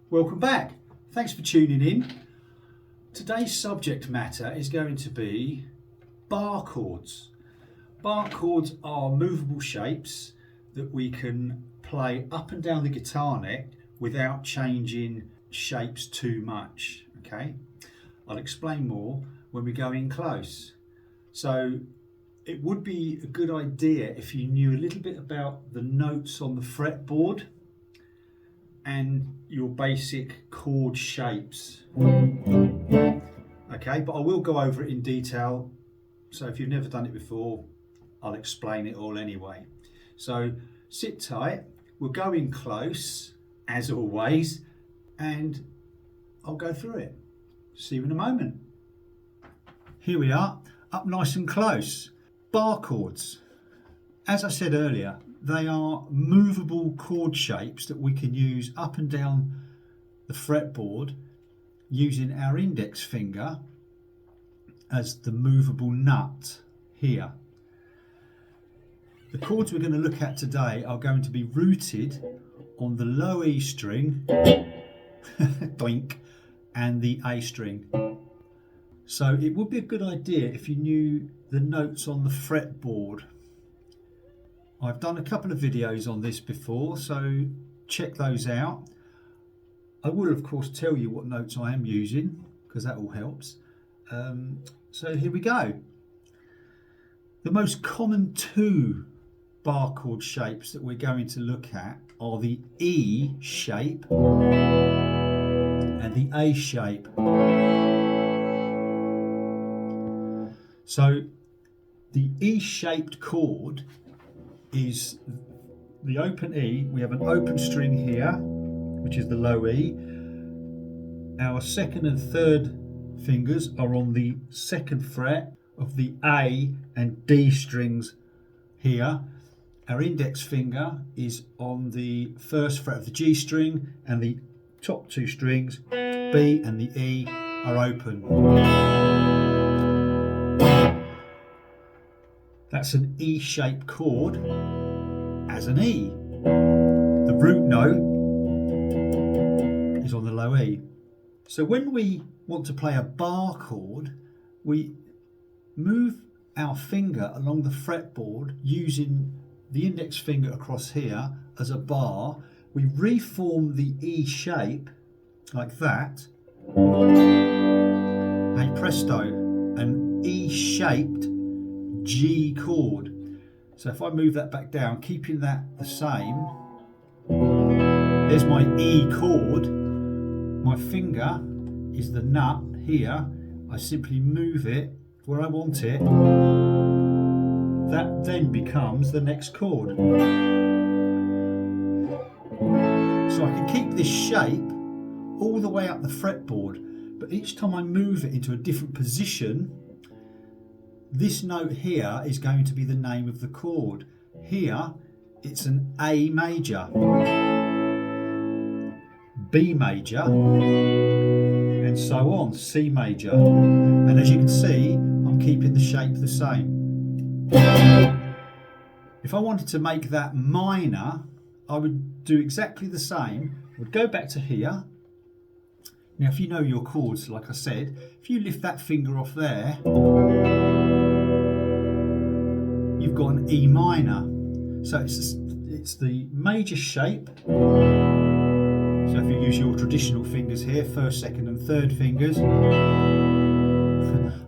Welcome back. Thanks for tuning in. Today's subject matter is going to be bar chords. Bar chords are movable shapes that we can play up and down the guitar neck without changing shapes too much. Okay, I'll explain more when we go in close. So it would be a good idea if you knew a little bit about the notes on the fretboard and your basic chord shapes. Okay, but I will go over it in detail. So if you've never done it before, I'll explain it all anyway. So sit tight, we'll go in close as always, and I'll go through it. See you in a moment. Here we are, up nice and close. Bar chords. As I said earlier, they are movable chord shapes that we can use up and down the fretboard using our index finger as the movable nut here. The chords we're going to look at today are going to be rooted on the low E string doink, and the A string. So it would be a good idea if you knew the notes on the fretboard. I've done a couple of videos on this before, so check those out. I will of course tell you what notes I am using because that all helps. So here we go. The most common two bar chord shapes that we're going to look at are the E shape and the A shape. So the E-shaped chord is the open E. We have an open string here, which is the low E. Our second and third fingers are on the second fret of the A and D strings here. Our index finger is on the first fret of the G string, and the top two strings, B and the E, are open. That's an E-shaped chord as an E. The root note is on the low E. So when we want to play a bar chord, we move our finger along the fretboard using the index finger across here as a bar. We reform the E shape like that. Hey presto, an E-shaped G chord. So if I move that back down, keeping that the same, there's my E chord. My finger is the nut here. I simply move it where I want it. That then becomes the next chord. So I can keep this shape all the way up the fretboard, but each time I move it into a different position, this note here is going to be the name of the chord. Here it's an A major, B major, and so on, C major. And as you can see, I'm keeping the shape the same. If I wanted to make that minor, I would do exactly the same. I would go back to here. Now if you know your chords, like I said, if you lift that finger off there, you've got an E minor. So it's the major shape. So if you use your traditional fingers here, first, second and third fingers.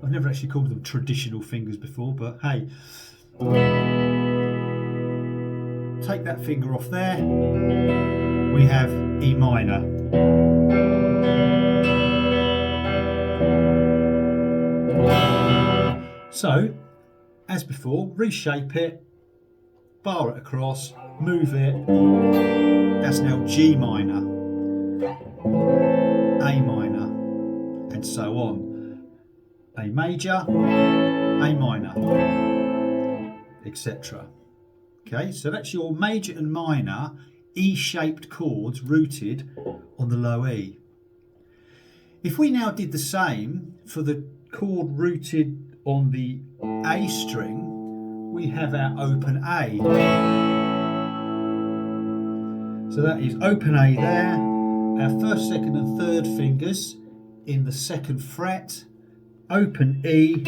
I've never actually called them traditional fingers before, but hey. Take that finger off there. We have E minor. So, as before, reshape it, bar it across, move it. That's now G minor, A minor, and so on. A major, A minor, etc. Okay, so that's your major and minor E-shaped chords rooted on the low E. If we now did the same for the chord rooted on the A string, we have our open A. So that is open A there, our first, second and third fingers in the second fret, open E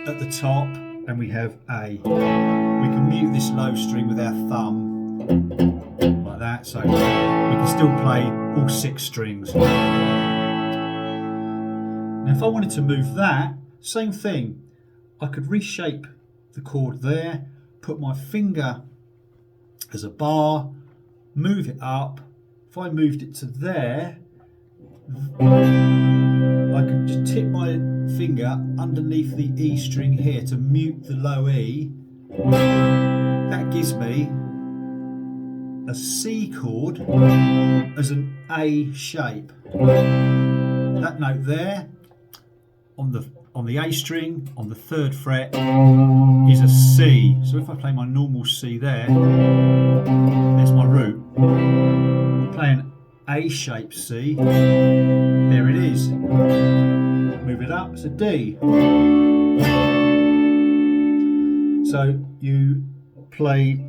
at the top, and we have A. We can mute this low string with our thumb, like that, so we can still play all 6 strings. Now if I wanted to move that, same thing. I could reshape the chord there, put my finger as a bar, move it up. If I moved it to there, I could just tip my finger underneath the E string here to mute the low E. That gives me a C chord as an A shape. That note there on the A string on the 3rd fret is a C. So if I play my normal C there, there's my root. Play an A shape C, there it is. Move it up, it's a D. So you play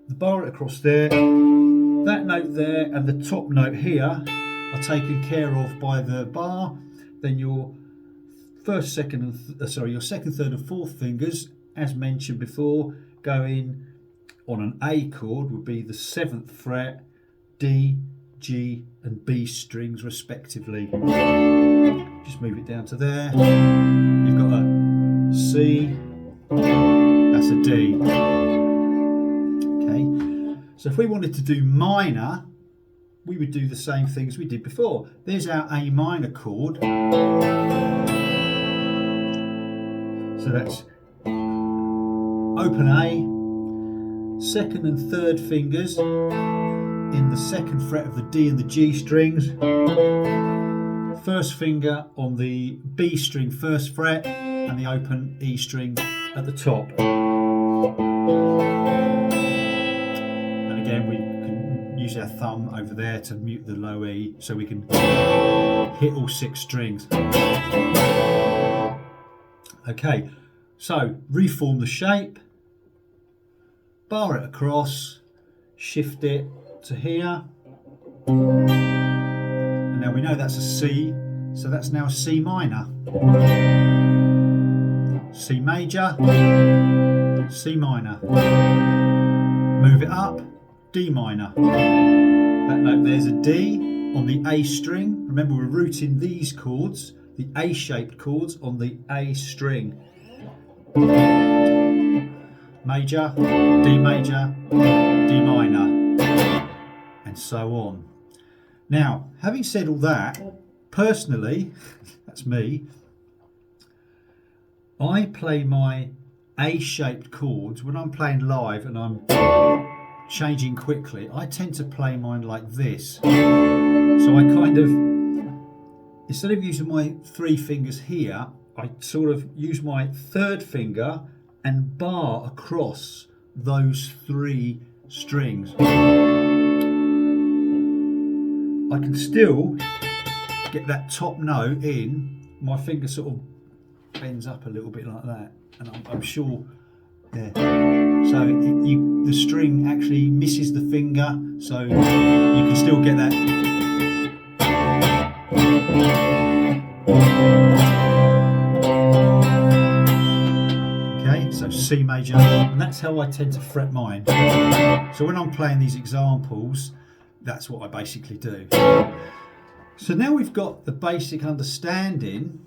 the bar across there, that note there and the top note here are taken care of by the bar. Then your first, second and your second, third and fourth fingers, as mentioned before, go in on an A chord, would be the 7th fret, D, G and B strings respectively. Just move it down to there. You've got a C, that's a D. Okay, so if we wanted to do minor, we would do the same thing as we did before. There's our A minor chord. So that's open A, second and third fingers in the 2nd fret of the D and the G strings, first finger on the B string 1st fret and the open E string at the top. And again we can use our thumb over there to mute the low E so we can hit all 6 strings. Okay, so reform the shape, bar it across, shift it to here, and now we know that's a C, so that's now a C minor, C major, C minor, move it up, D minor, that note there's a D on the A string. Remember we're rooting these chords, the A-shaped chords on the A string. Major, D major, D minor, and so on. Now, having said all that, personally, that's me, I play my A-shaped chords when I'm playing live and I'm changing quickly. I tend to play mine like this. So I kind of, instead of using my 3 fingers here, I sort of use my 3rd finger and bar across those 3 strings. I can still get that top note in, my finger sort of bends up a little bit like that, and I'm sure, yeah. So the string actually misses the finger, so you can still get that. Okay, so C major, and that's how I tend to fret mine. So when I'm playing these examples, that's what I basically do. So now we've got the basic understanding,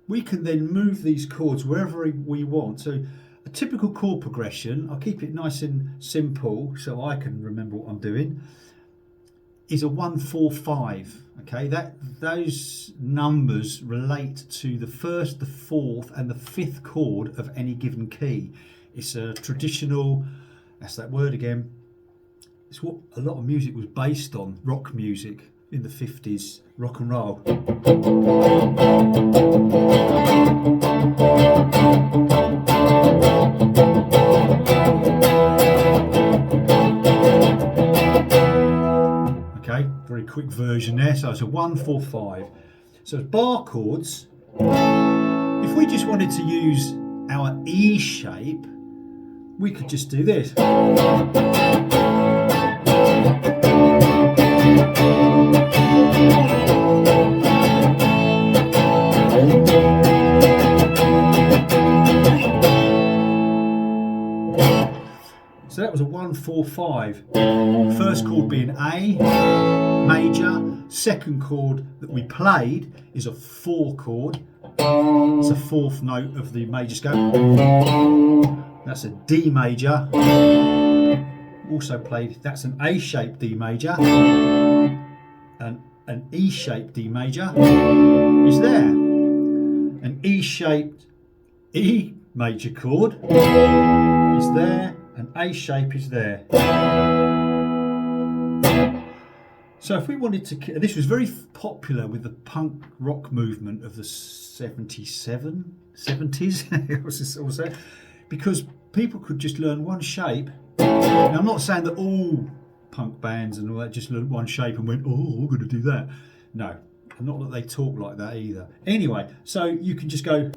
we can then move these chords wherever we want. So a typical chord progression, I'll keep it nice and simple so I can remember what I'm doing, is a 1-4-5. Okay, those numbers relate to the 1st, the 4th and the 5th chord of any given key. It's a traditional, that's that word again, it's what a lot of music was based on, rock music in the 50s, rock and roll. Okay, very quick version there. So it's a 1-4-5. So bar chords, if we just wanted to use our E shape, we could just do this. 4, 5. First chord being A major, second chord that we played is a 4 chord. It's a fourth note of the major scale. That's a D major. Also played, that's an A-shaped D major. And an E-shaped D major is there. An E-shaped E major chord is there. An A shape is there. So if we wanted to, this was very popular with the punk rock movement of the 70s, also, because people could just learn one shape. Now, I'm not saying that all punk bands and all that just learned one shape and went, oh, we're going to do that. No, not that they talk like that either. Anyway, so you can just go.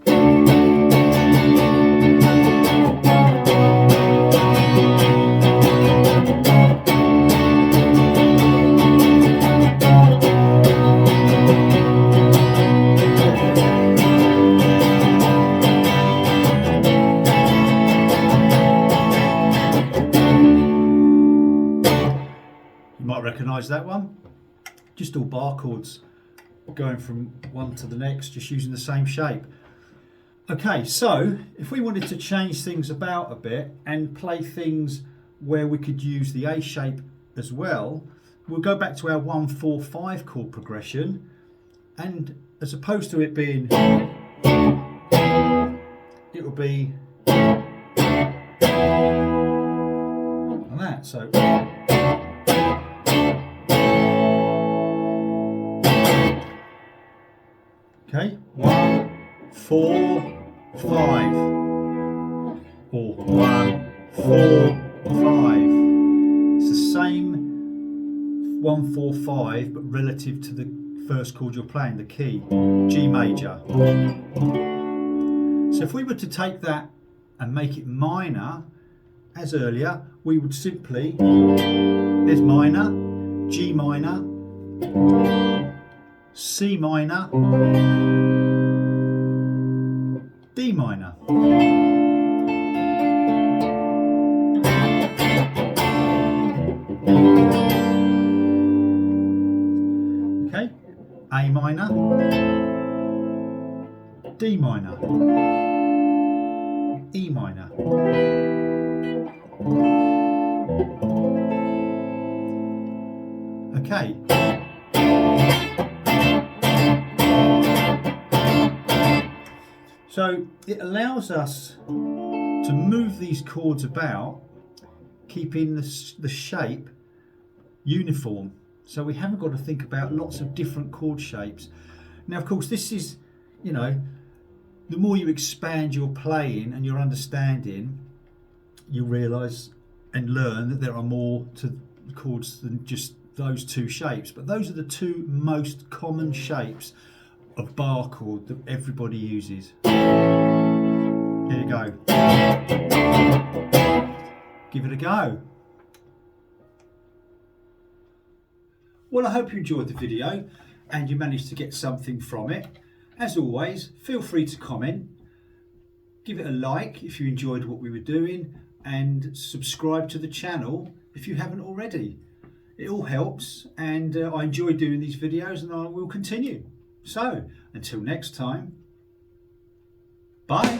Recognise that one? Just all bar chords going from one to the next, just using the same shape. Okay, so if we wanted to change things about a bit and play things where we could use the A shape as well, we'll go back to our 1, 4, 5 chord progression, and as opposed to it being, it will be like that. So okay, 1, 4, 5, or 1, 4, 5. It's the same 1, 4, 5, but relative to the first chord you're playing, the key, G major. So if we were to take that and make it minor, as earlier, we would simply, there's minor, G minor, C minor, D minor. Okay, A minor, D minor, E minor. Okay. So it allows us to move these chords about, keeping the shape uniform. So we haven't got to think about lots of different chord shapes. Now, of course, this is, you know, the more you expand your playing and your understanding, you realise and learn that there are more to chords than just those two shapes. But those are the two most common shapes of bar chord that everybody uses. Here you go. Give it a go. Well, I hope you enjoyed the video and you managed to get something from it. As always, feel free to comment, give it a like if you enjoyed what we were doing, and subscribe to the channel if you haven't already. It all helps, and I enjoy doing these videos, and I will continue. So, until next time, bye.